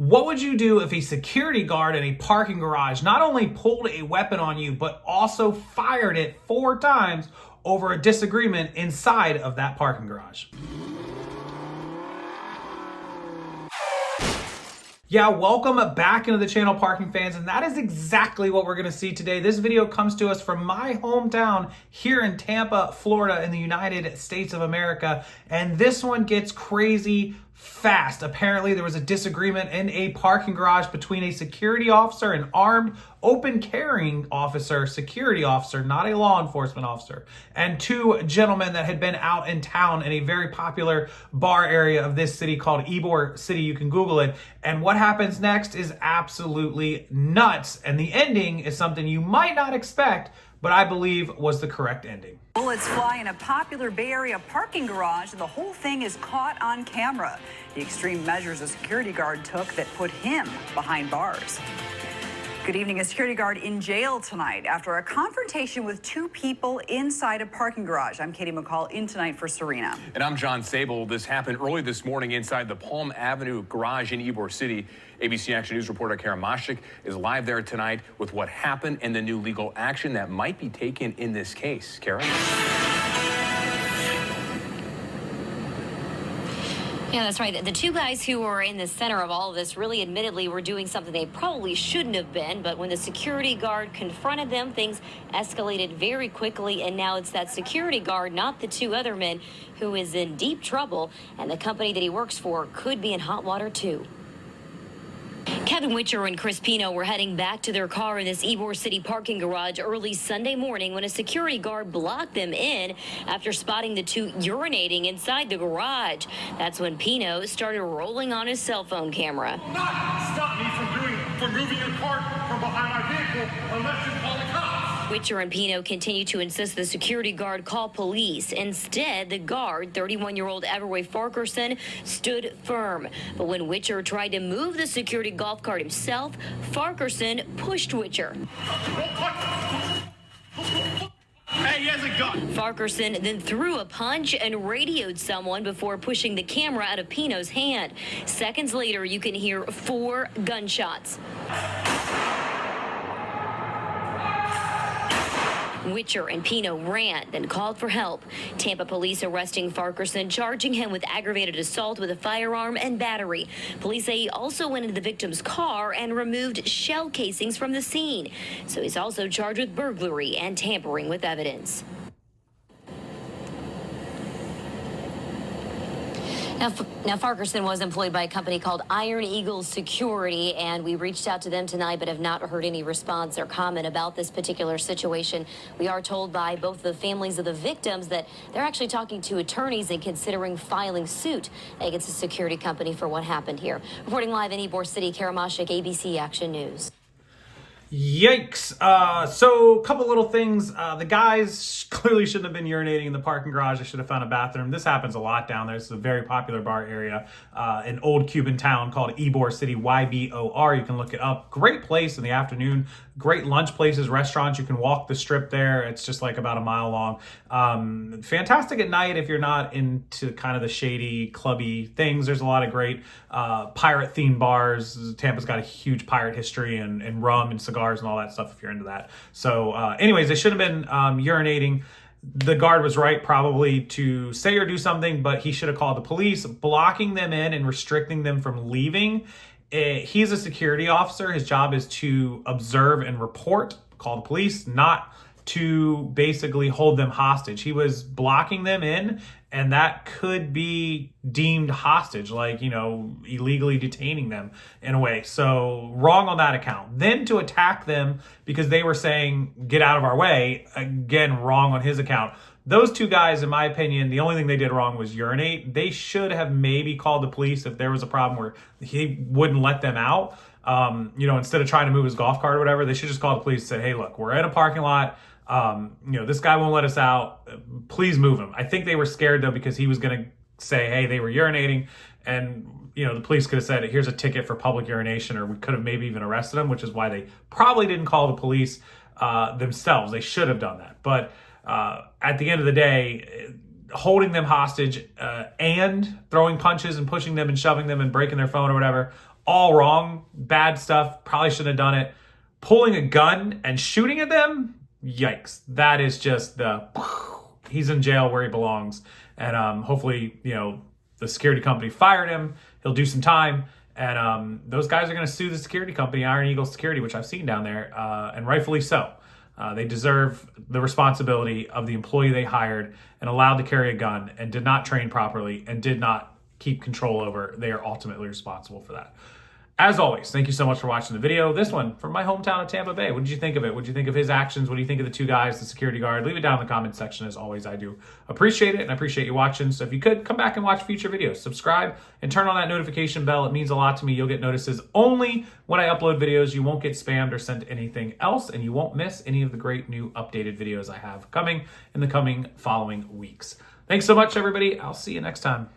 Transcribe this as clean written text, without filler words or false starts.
What would you do if a security guard in a parking garage not only pulled a weapon on you, but also fired it 4 times over a disagreement inside of that parking garage? Yeah, welcome back into the channel, parking fans, and that is exactly what we're going to see today. This video comes to us from my hometown here in Tampa, Florida, in the United States of America, and this one gets crazy fast. Apparently, there was a disagreement in a parking garage between a security officer, an armed, open-carrying officer, security officer, not a law enforcement officer, and 2 gentlemen that had been out in town in a very popular bar area of this city called Ybor City. You can Google it. And what happens next is absolutely nuts. And the ending is something you might not expect, but I believe was the correct ending. Bullets fly in a popular Bay Area parking garage, and the whole thing is caught on camera. The extreme measures a security guard took that put him behind bars. Good evening. A security guard in jail tonight after a confrontation with 2 people inside a parking garage. I'm Katie McCall, in tonight for Serena. And I'm John Sable. This happened early this morning inside the Palm Avenue garage in Ybor City. ABC Action News reporter Kara Mashik is live there tonight with what happened and the new legal action that might be taken in this case. Kara? Yeah, that's right. The 2 guys who were in the center of all of this really admittedly were doing something they probably shouldn't have been. But when the security guard confronted them, things escalated very quickly. And now it's that security guard, not the 2 other men, who is in deep trouble. And the company that he works for could be in hot water, too. Kevin Witcher and Chris Pino were heading back to their car in this Ybor City parking garage early Sunday morning when a security guard blocked them in after spotting the 2 urinating inside the garage. That's when Pino started rolling on his cell phone camera. Not stop me from moving your car from behind my vehicle unless you call the cops. Witcher and Pino continue to insist the security guard call police. Instead, the guard, 31-year-old Everway Farquharson, stood firm. But when Witcher tried to move the security golf cart himself, Farquharson pushed Witcher. Hey, he has a gun. Farquharson then threw a punch and radioed someone before pushing the camera out of Pino's hand. Seconds later, you can hear 4 gunshots. Witcher and Pino ran, then called for help. Tampa police arresting Farquharson, charging him with aggravated assault with a firearm and battery. Police say he also went into the victim's car and removed shell casings from the scene. So he's also charged with burglary and tampering with evidence. Now, Farquharson was employed by a company called Iron Eagle Security, and we reached out to them tonight but have not heard any response or comment about this particular situation. We are told by both the families of the victims that they're actually talking to attorneys and considering filing suit against the security company for what happened here. Reporting live in Ybor City, Kara Mashik, ABC Action News. Yikes. So a couple little things. The guys clearly shouldn't have been urinating in the parking garage. They should have found a bathroom. This happens a lot down there. It's a very popular bar area, an old Cuban town called Ybor City, YBOR. You can look it up. Great place in the afternoon. Great lunch places, restaurants. You can walk the strip there. It's just like about a mile long. Fantastic at night if you're not into kind of the shady, clubby things. There's a lot of great pirate-themed bars. Tampa's got a huge pirate history and rum and cigars and all that stuff if you're into that. So anyways, they should have been urinating. The guard was right probably to say or do something, but he should have called the police, blocking them in and restricting them from leaving. He's a security officer. His job is to observe and report, call the police, not to basically hold them hostage. He was blocking them in, and that could be deemed hostage, like, you know, illegally detaining them in a way. So wrong on that account. Then to attack them because they were saying, get out of our way, again, wrong on his account. Those 2 guys, in my opinion, the only thing they did wrong was urinate. They should have maybe called the police if there was a problem where he wouldn't let them out. You know, instead of trying to move his golf cart or whatever, they should just call the police and say, hey, look, we're in a parking lot. You know, this guy won't let us out. Please move him. I think they were scared, though, because he was going to say, hey, they were urinating. And, you know, the police could have said, here's a ticket for public urination, or we could have maybe even arrested him, which is why they probably didn't call the police themselves. They should have done that. But at the end of the day, holding them hostage and throwing punches and pushing them and shoving them and breaking their phone or whatever, all wrong, bad stuff, probably shouldn't have done it. Pulling a gun and shooting at them, yikes. That is just he's in jail where he belongs. And hopefully, you know, the security company fired him. He'll do some time. And those guys are going to sue the security company, Iron Eagle Security, which I've seen down there, and rightfully so. They deserve the responsibility of the employee they hired and allowed to carry a gun and did not train properly and did not keep control over. They are ultimately responsible for that. As always, thank you so much for watching the video. This one from my hometown of Tampa Bay. What did you think of it? What did you think of his actions? What do you think of the two guys, the security guard? Leave it down in the comment section. As always, I do appreciate it, and I appreciate you watching. So if you could, come back and watch future videos. Subscribe and turn on that notification bell. It means a lot to me. You'll get notices only when I upload videos. You won't get spammed or sent anything else, and you won't miss any of the great new updated videos I have coming in the following weeks. Thanks so much, everybody. I'll see you next time.